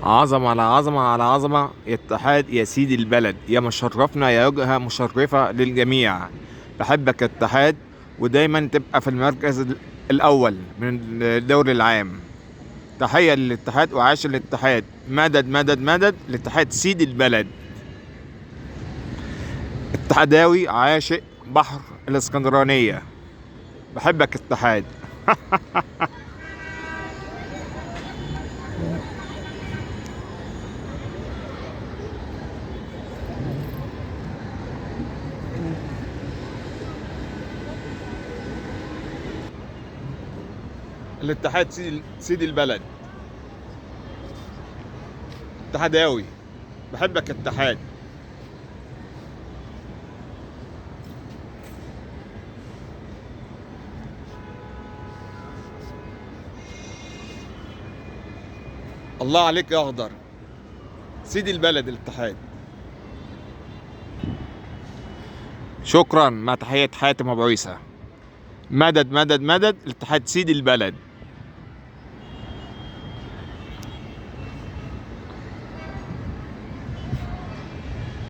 عظمة على عظمة على عظمة، يا اتحاد يا سيد البلد، يا مشرفنا يا وجهة مشرفة للجميع. بحبك يا اتحاد، ودايما تبقى في المركز الأول من الدوري العام. تحية للاتحاد وعاش الاتحاد، مدد مدد مدد الاتحاد سيد البلد. اتحداوي عاشق بحر الاسكندرانية. بحبك اتحاد. الاتحاد سيد البلد. اتحداوي. بحبك اتحاد. الله عليك يا اخضر، سيد البلد الاتحاد. شكرا، مع تحية حاتم ابو عيسى. مدد مدد مدد الاتحاد سيد البلد.